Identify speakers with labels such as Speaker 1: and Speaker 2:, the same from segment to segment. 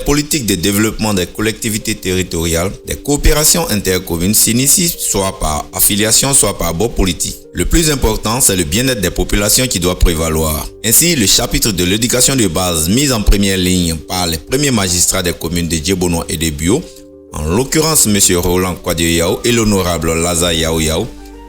Speaker 1: politiques de développement des collectivités territoriales, des coopérations intercommunes s'initient soit par affiliation, soit par bord politique. Le plus important, c'est le bien-être des populations qui doit prévaloir. Ainsi, le chapitre de l'éducation de base mis en première ligne par les premiers magistrats des communes de Djebonois et de Bio, en l'occurrence M. Roland Kwadio Yao et l'honorable Laza Yao Yao,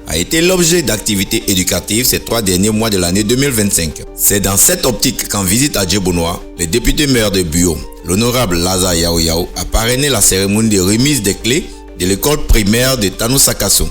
Speaker 1: a été l'objet d'activités éducatives ces 3 derniers mois de l'année 2025. C'est dans cette optique qu'en visite à Djebonois, le député maire de Bio, l'honorable Laza Yao Yao, a parrainé la cérémonie de remise des clés de l'école primaire de Tanou-Sakasso.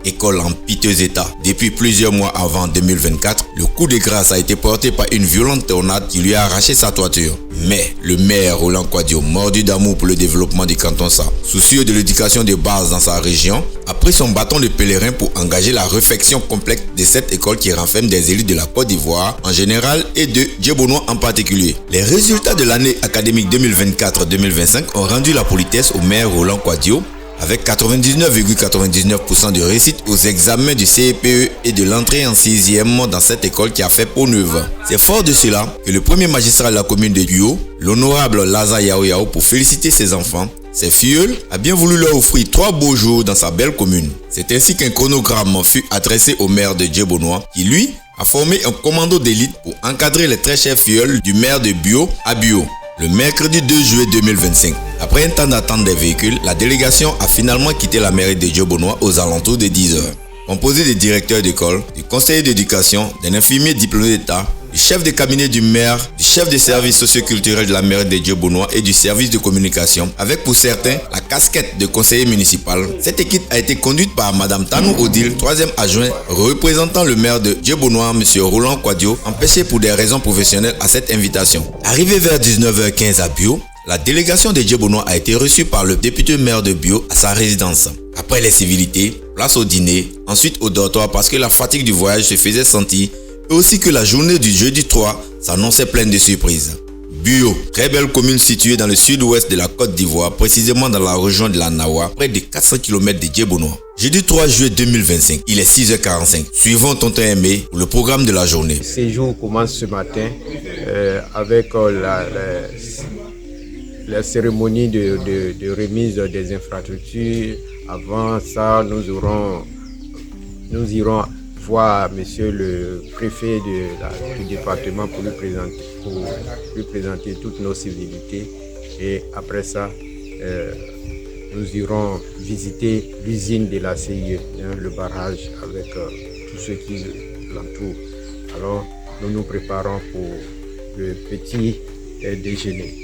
Speaker 1: École en piteux état. Depuis plusieurs mois avant 2024, le coup de grâce a été porté par une violente tornade qui lui a arraché sa toiture. Mais le maire Roland Kwadio, mordu d'amour pour le développement du canton Sa, soucieux de l'éducation de base dans sa région, a pris son bâton de pèlerin pour engager la réfection complète de cette école qui renferme des élites de la Côte d'Ivoire en général et de Djebonois en particulier. Les résultats de l'année académique 2024-2025 ont rendu la politesse au maire Roland Kwadio, avec 99,99% de réussite aux examens du CEPE et de l'entrée en 6e dans cette école qui a fait peau neuve. C'est fort de cela que le premier magistrat de la commune de Bio, l'honorable Laza Yao Yao, pour féliciter ses enfants, ses filleuls, a bien voulu leur offrir 3 beaux jours dans sa belle commune. C'est ainsi qu'un chronogramme fut adressé au maire de Djebonois qui, lui, a formé un commando d'élite pour encadrer les très chers filleuls du maire de Bio à Bio. Le mercredi 2 juillet 2025, après un temps d'attente des véhicules, la délégation a finalement quitté la mairie de Djebonois aux alentours de 10 heures. Composée des directeurs d'école, du conseiller d'éducation, d'un infirmier diplômé d'État, du chef de cabinet du maire, du chef de service socio-culturel de la mairie de Djebonois et du service de communication, avec pour certains la casquette de conseiller municipal. Cette équipe a été conduite par Madame Tanou Odile, 3e adjoint, représentant le maire de Djebonois, M. Roland Kwadio, empêché pour des raisons professionnelles à cette invitation. Arrivé vers 19h15 à Bio, la délégation de Djebonois a été reçue par le député maire de Bio à sa résidence. Après les civilités, place au dîner, ensuite au dortoir parce que la fatigue du voyage se faisait sentir et aussi que la journée du jeudi 3 s'annonçait pleine de surprises. Bio, très belle commune située dans le sud-ouest de la Côte d'Ivoire, précisément dans la région de la Nawa, près de 400 km de Djebonois. Jeudi 3 juillet 2025, il est 6h45. Suivons Tonton Aimé pour le programme de la journée.
Speaker 2: Le séjour commence ce matin avec la cérémonie de remise des infrastructures. Avant ça, nous irons voir monsieur le préfet du département pour lui présenter toutes nos civilités. Et après ça, nous irons visiter l'usine de la CIE, le barrage avec tout ce qui l'entoure. Alors, nous nous préparons pour le petit déjeuner.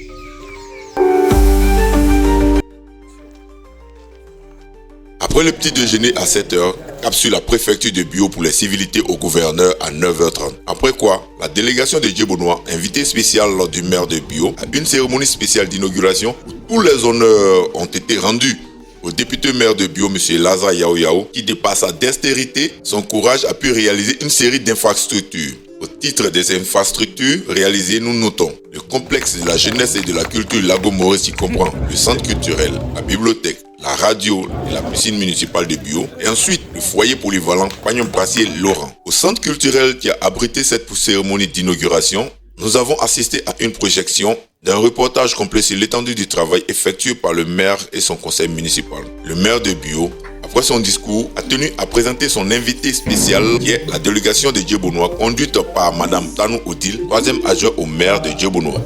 Speaker 3: Après le petit déjeuner à 7h, cap sur la préfecture de Bio pour les civilités au gouverneur à 9h30. Après quoi, la délégation de Djebonois, invité spécial lors du maire de Bio, à une cérémonie spéciale d'inauguration où tous les honneurs ont été rendus au député maire de Bio, M. Laza Yao Yao, qui de par sa dextérité, son courage a pu réaliser une série d'infrastructures. Au titre des infrastructures réalisées, nous notons le complexe de la jeunesse et de la culture Lago Maurice qui comprend le centre culturel, la bibliothèque, la radio et la piscine municipale de Bio, et ensuite le foyer polyvalent Pagnon-Brassier Laurent. Au centre culturel qui a abrité cette cérémonie d'inauguration, nous avons assisté à une projection d'un reportage complet sur l'étendue du travail effectué par le maire et son conseil municipal. Le maire de Bio, après son discours, a tenu à présenter son invité spécial qui est la délégation de Djebonois conduite par Madame Tanou Odile, 3e adjoint au maire de Djebonois.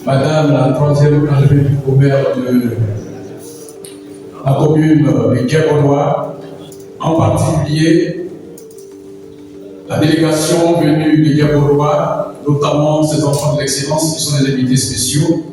Speaker 4: Madame la 3e adjointe au maire de la commune de Djebonois, en particulier la délégation venue de Djebonois, notamment ses enfants de l'excellence qui sont des invités spéciaux.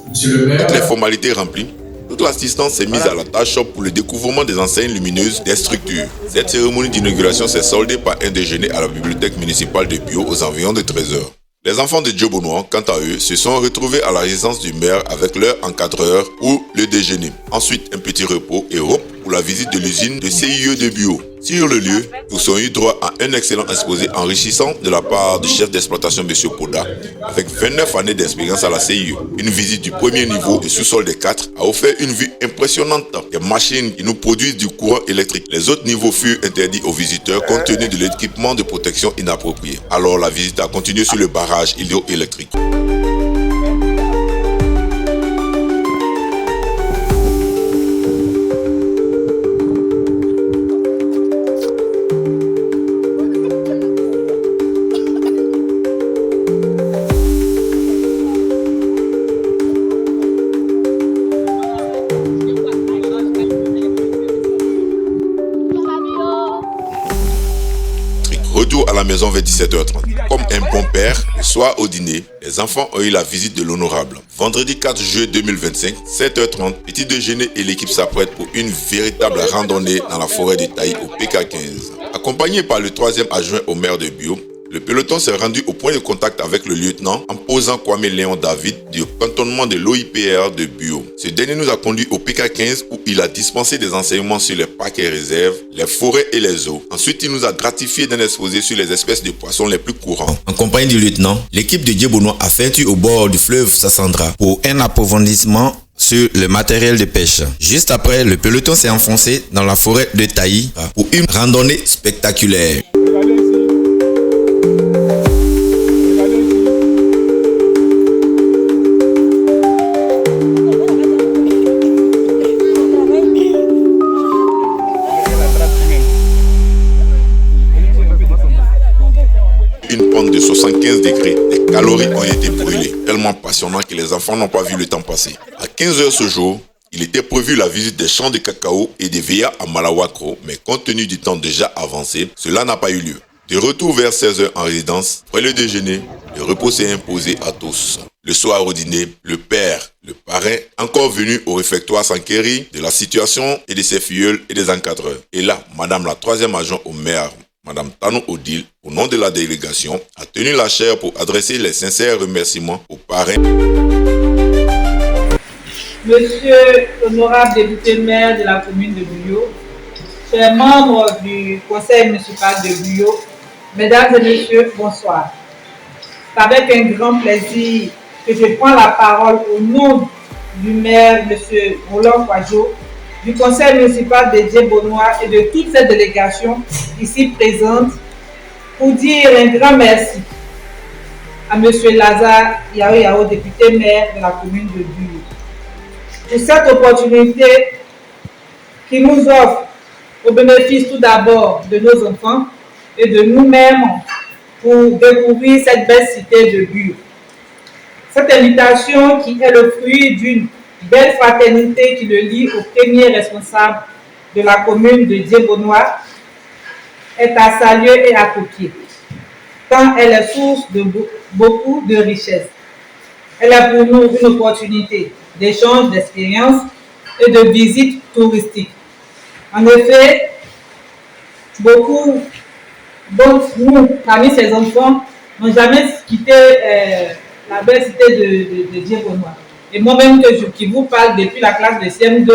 Speaker 4: Monsieur le maire.
Speaker 3: Toutes les formalités remplies, toute l'assistance s'est mise à la tâche pour le découvrement des enseignes lumineuses des structures. Cette cérémonie d'inauguration s'est soldée par un déjeuner à la bibliothèque municipale de Bio aux environs de 13h. Les enfants de Djebonois, quant à eux, se sont retrouvés à la résidence du maire avec leur encadreur pour le déjeuner. Ensuite, un petit repos et hop pour la visite de l'usine de CIE de Bio. Sur le lieu, nous avons eu droit à un excellent exposé enrichissant de la part du chef d'exploitation M. Poda, avec 29 années d'expérience à la CIE. Une visite du premier niveau et sous-sol des 4 a offert une vue impressionnante des machines qui nous produisent du courant électrique. Les autres niveaux furent interdits aux visiteurs compte tenu de l'équipement de protection inapproprié. Alors la visite a continué sur le barrage hydroélectrique. Retour à la maison vers 17h30. Comme un bon père, le soir au dîner, les enfants ont eu la visite de l'honorable. Vendredi 4 juillet 2025, 7h30, petit déjeuner et l'équipe s'apprête pour une véritable randonnée dans la forêt de Taï au PK15. Accompagné par le 3e adjoint au maire de Bio, le peloton s'est rendu au point de contact avec le lieutenant en posant Kwame Léon David du cantonnement de l'OIPR de Bio. Ce dernier nous a conduit au PK15 où il a dispensé des enseignements sur les parcs et réserves, les forêts et les eaux. Ensuite, il nous a gratifié d'un exposé sur les espèces de poissons les plus courants.
Speaker 1: En compagnie du lieutenant, l'équipe de Djebonois a fait un tour au bord du fleuve Sassandra pour un approfondissement sur le matériel de pêche. Juste après, le peloton s'est enfoncé dans la forêt de Taï pour une randonnée spectaculaire.
Speaker 3: Une pente de 75 degrés, les calories ont été brûlées, tellement passionnant que les enfants n'ont pas vu le temps passer. À 15h ce jour, il était prévu la visite des champs de cacao et des veillas à Malawakro, mais compte tenu du temps déjà avancé, cela n'a pas eu lieu. De retour vers 16h en résidence, après le déjeuner, le repos s'est imposé à tous. Le soir au dîner, le père, le parrain, encore venu au réfectoire s'enquérir de la situation et de ses filleuls et des encadreurs. Et là, madame la 3e adjointe au maire, Madame Tano Odile, au nom de la délégation, a tenu la chaire pour adresser les sincères remerciements aux parrains.
Speaker 5: Monsieur l'honorable député maire de la commune de Buyo, chers membres du conseil municipal de Buyo, mesdames et messieurs, bonsoir. C'est avec un grand plaisir que je prends la parole au nom du maire, monsieur Roland Kwadjo, du conseil municipal de Djebonois et de toute cette délégation ici présente pour dire un grand merci à monsieur Lazare Yao Yao, député maire de la commune de Buyo, pour cette opportunité qu'il nous offre au bénéfice tout d'abord de nos enfants et de nous-mêmes pour découvrir cette belle cité de Buyo. Cette invitation qui est le fruit d'une belle fraternité qui le lie au premier responsable de la commune de Djebonois est à saluer et à copier, tant elle est source de beaucoup de richesses. Elle est pour nous une opportunité d'échange d'expériences et de visites touristiques. En effet, beaucoup d'entre nous, parmi ces enfants, n'ont jamais quitté la belle cité de Djebonois. Et moi-même qui vous parle depuis la classe de CM2,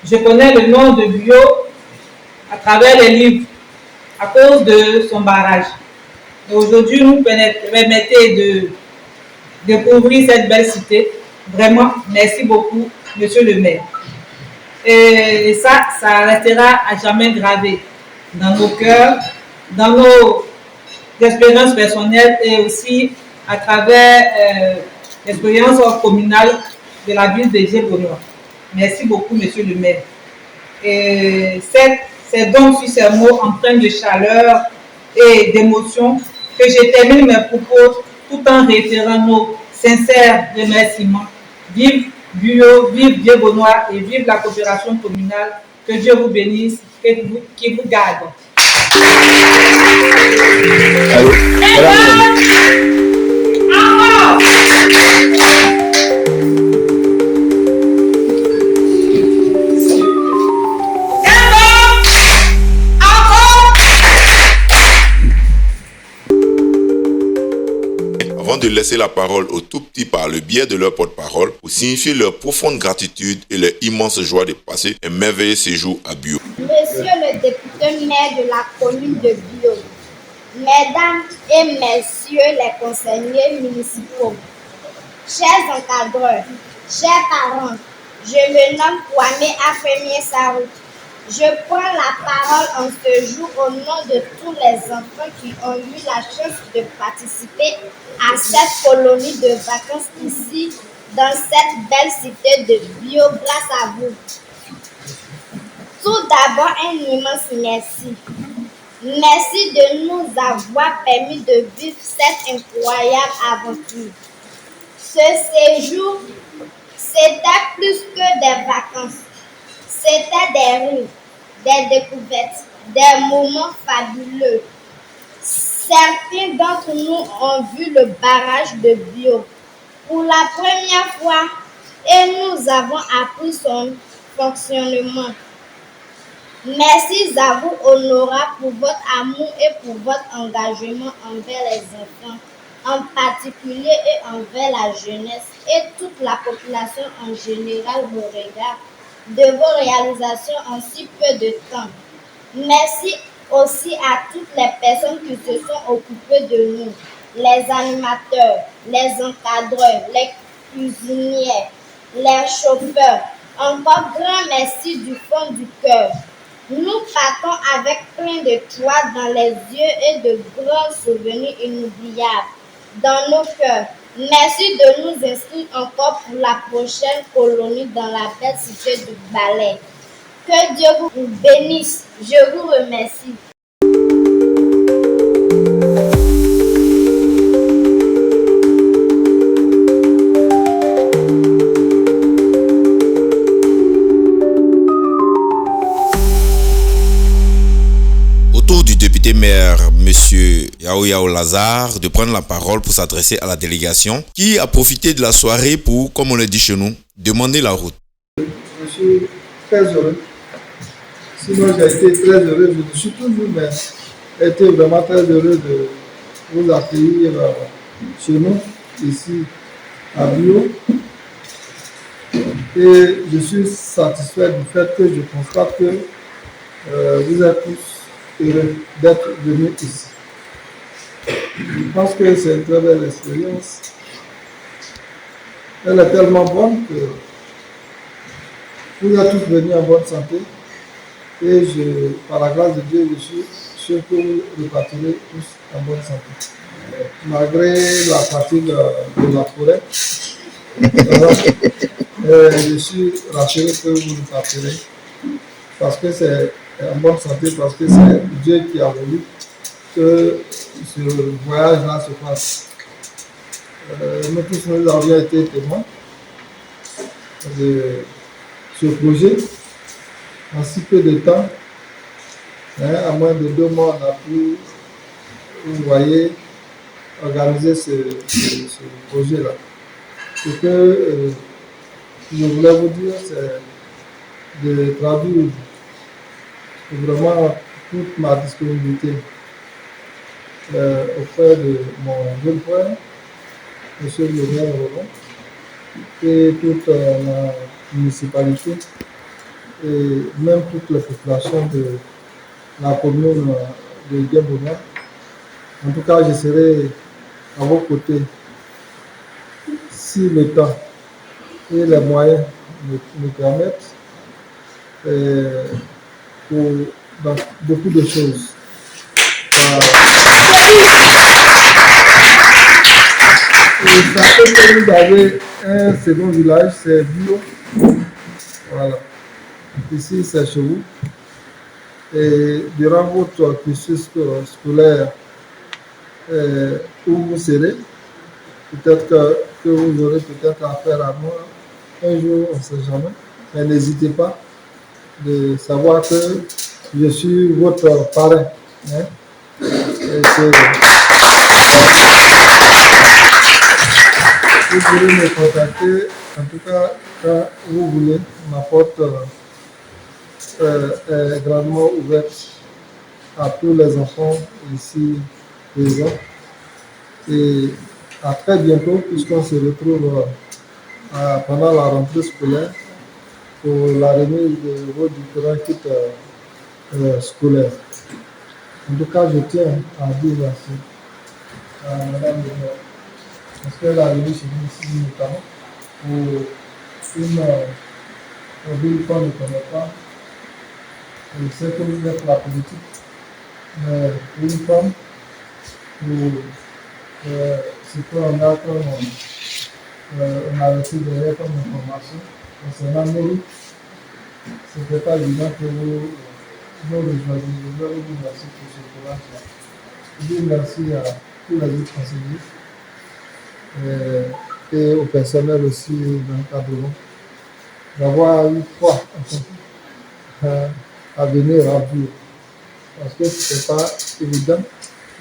Speaker 5: je connais le nom de Buyo à travers les livres, à cause de son barrage. Et aujourd'hui, nous permettez de découvrir cette belle cité. Vraiment, merci beaucoup, monsieur le maire. Et ça restera à jamais gravé dans nos cœurs, dans nos expériences personnelles et aussi à travers l'expérience communale de la ville de Djebonois. Merci beaucoup, monsieur le maire. Et c'est donc sur ces mots empreints de chaleur et d'émotion que je termine mes propos tout en réitérant nos sincères remerciements. Vive Buyo, vive Djebonois et vive la coopération communale. Que Dieu vous bénisse et qui vous garde.
Speaker 3: Avant de laisser la parole aux tout-petits par le biais de leur porte-parole pour signifier leur profonde gratitude et leur immense joie de passer un merveilleux séjour à Bio.
Speaker 6: Monsieur le député maire de la commune de Bio, mesdames et messieurs les conseillers municipaux, chers encadreurs, chers parents, je me nomme Kwame Afemie Sarut. Je prends la parole en ce jour au nom de tous les enfants qui ont eu la chance de participer à cette colonie de vacances ici, dans cette belle cité de Bio, grâce à vous. Tout d'abord, un immense merci. Merci de nous avoir permis de vivre cette incroyable aventure. Ce séjour, c'était plus que des vacances. C'était des rires, des découvertes, des moments fabuleux. Certains d'entre nous ont vu le barrage de Bio pour la première fois et nous avons appris son fonctionnement. Merci à vous, honorables, pour votre amour et pour votre engagement envers les enfants, en particulier et envers la jeunesse et toute la population en général au regard de vos réalisations en si peu de temps. Merci aussi à toutes les personnes qui se sont occupées de nous, les animateurs, les encadreurs, les cuisiniers, les chauffeurs. Encore grand merci du fond du cœur. Nous partons avec plein de joie dans les yeux et de grands souvenirs inoubliables dans nos cœurs. Merci de nous inscrire encore pour la prochaine colonie dans la belle cité du Balai. Que Dieu vous bénisse. Je vous remercie.
Speaker 1: Autour du député maire, M. Yao Lazare, de prendre la parole pour s'adresser à la délégation qui a profité de la soirée pour, comme on le dit chez nous, demander la route.
Speaker 7: Je suis très heureux. Sinon, j'ai été très heureux. Je suis toujours, mais j'ai été vraiment très heureux de vous accueillir chez nous, ici à Bio. Et je suis satisfait du fait que je constate que vous êtes tous heureux d'être venus ici. Je pense que c'est une très belle expérience. Elle est tellement bonne que vous êtes tous venus en bonne santé. Et par la grâce de Dieu, je suis sûr que vous repartirez tous en bonne santé. Malgré la fatigue de la forêt, je suis rassuré que vous repartirez parce que c'est en bonne santé, parce que c'est Dieu qui a voulu que ce voyage-là se fasse. Nous tous, nous avions été témoins de ce projet. En si peu de temps, à moins de 2 mois, on a pu, vous voyez, organiser ce projet-là. Ce que je voulais vous dire, c'est de traduire vraiment toute ma disponibilité auprès de mon jeune frère, M. le maire Roland, et toute la municipalité, et même toute la population de la commune de Diabouna. En tout cas, je serai à vos côtés si le temps et les moyens me permettent dans beaucoup de choses. Et ça fait que vous avez un second village, c'est Bio. Voilà. Ici, c'est chez vous. Et durant votre cursus scolaire où vous serez, peut-être que vous aurez peut-être affaire à moi un jour, on ne sait jamais. Mais n'hésitez pas de savoir que je suis votre parrain. Hein? Vous pourrez me contacter, en tout cas, quand vous voulez. Ma porte est grandement ouverte à tous les enfants ici présents. Et à très bientôt, puisqu'on se retrouve pendant la rentrée scolaire pour la remise de vos différents kits scolaires. En tout cas, je tiens à dire merci à Madame le maire, parce qu'elle a arrivé chez nous ici notamment pour une ville qu'on ne connaît pas. Je sais que vous êtes la politique, mais une femme, ce qu'on a comme on a reçu derrière comme information concernant mérite, c'est pas évident que vous nous rejoigniez. Je vous dis merci pour ce courage-là. Je dis merci à tous les autres conseillers et au personnel aussi d'encadrement d'avoir eu foi à venir à Bio. Parce que ce n'était pas évident.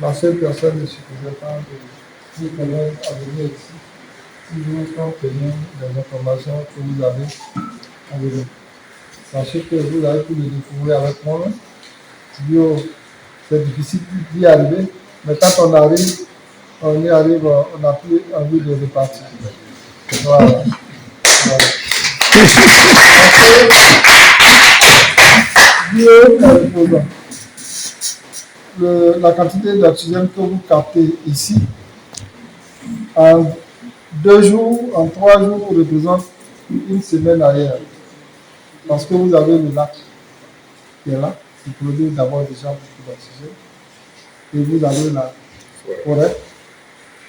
Speaker 7: La seule personne ne suffisait pas de dire qu'on à venir ici. Si vous comprenez les informations que vous avez à venir. Sachez que vous avez pu le découvrir avec moi. Bio, c'est difficile d'y arriver, mais quand on y arrive, on n'a plus envie de repartir. Voilà. Bio est reposant. La quantité d'oxygène que vous captez ici, en 2 jours, en 3 jours, représente une semaine ailleurs. Parce que vous avez le lac qui est là, qui produit d'abord déjà beaucoup d'oxygène. Et vous avez la forêt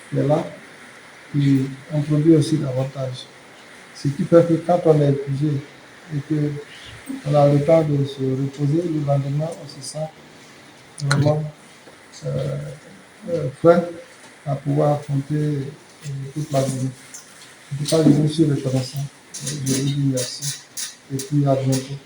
Speaker 7: qui est là, qui en produit aussi davantage. Ce qui fait que quand on est épuisé et qu'on a le temps de se reposer, le lendemain, on se sent vraiment prêt à pouvoir affronter toute la journée. En tout cas, je suis reconnaissant. Je vous dis merci. Et puis à bientôt.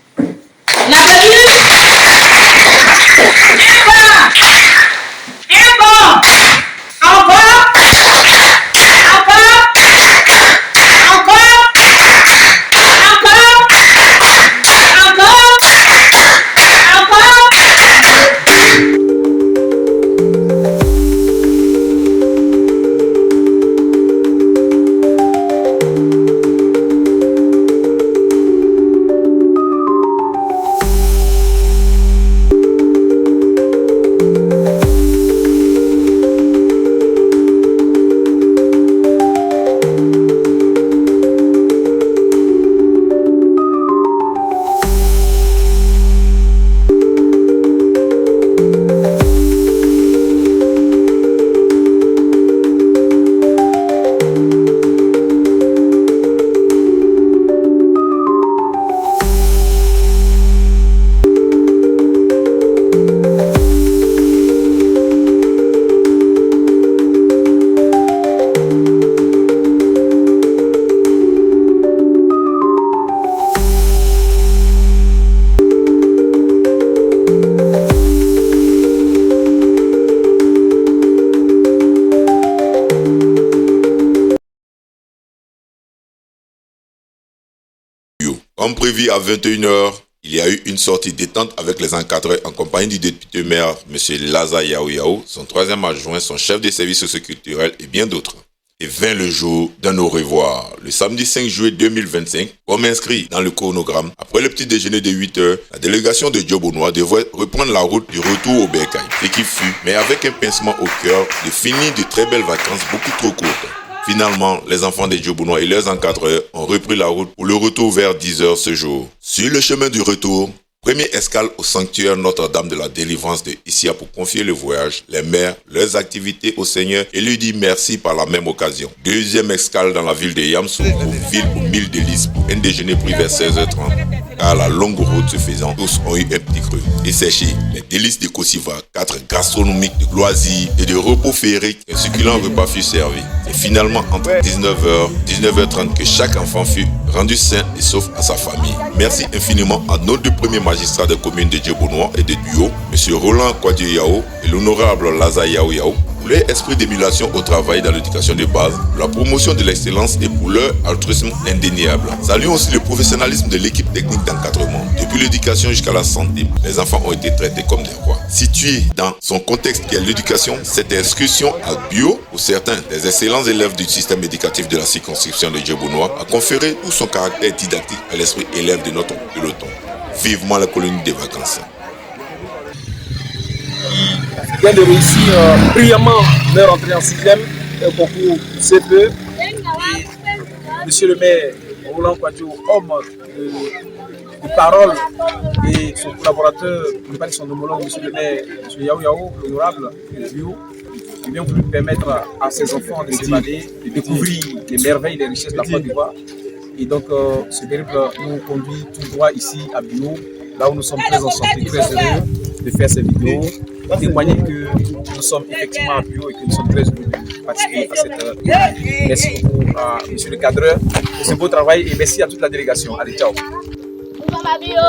Speaker 3: Comme prévu à 21h, il y a eu une sortie détente avec les encadrés en compagnie du député maire, M. Laza Yao Yao, son troisième adjoint, son chef des services socioculturels et bien d'autres. Et vint le jour d'un au revoir, le samedi 5 juillet 2025, comme inscrit dans le chronogramme. Après le petit déjeuner de 8h, la délégation de Diobonois devrait reprendre la route du retour au Bercail. Ce qui fut, mais avec un pincement au cœur, de finir de très belles vacances beaucoup trop courtes. Finalement, les enfants des Diobonois et leurs encadreurs ont repris la route pour le retour vers 10h ce jour. Sur le chemin du retour, première escale au sanctuaire Notre-Dame de la Délivrance de Issia pour confier le voyage, les mères, leurs activités au Seigneur et lui dire merci par la même occasion. Deuxième escale dans la ville de Yamoussoukro, ville aux 1000 délices pour un déjeuner pris vers 16h30. Car la longue route se faisant, tous ont eu un petit creux. Et séché, les délices de Kosiva, 4 gastronomiques de loisirs et de repos féeriques, un succulent repas fut servi. Et finalement, entre 19h et 19h30, que chaque enfant fut rendu sain et sauf à sa famille. Merci infiniment à nos 2 premiers magistrats de commune de Diobonois et de Duo, M. Roland Kwadjo Yao et l'honorable Laza Yao Yao, pour leur esprit d'émulation au travail dans l'éducation de base, pour la promotion de l'excellence et pour leur altruisme indéniable. Saluons aussi le professionnalisme de l'équipe technique d'encadrement. Depuis l'éducation jusqu'à la santé, les enfants ont été traités comme des rois. Situé dans son contexte qui est l'éducation, cette excursion à bio, pour certains des excellents élèves du système éducatif de la circonscription de Djebonois, a conféré tout son caractère didactique à l'esprit élève de notre peloton. Vivement la colonie des vacances.
Speaker 8: Qui vient de réussir brillamment leur entrée en 6e concours CPE. Monsieur le maire Roland Kwadjo, homme de parole, et son collaborateur, je ne pas son homologue, monsieur le maire, monsieur Yao Yao, l'honorable Bio, qui vient voulu permettre à ses enfants de s'évader, de découvrir les merveilles, les richesses de la Côte d'Ivoire. Et donc, ce périple nous conduit tout droit ici à Bio, là où nous sommes très enchantés, très heureux de faire ces vidéos, pour témoigner que nous sommes effectivement à Bio et que nous sommes très heureux de participer à cette. Merci beaucoup à monsieur le cadreur pour ce beau travail et merci à toute la délégation. Allez, ciao.
Speaker 6: Nous sommes à Bio.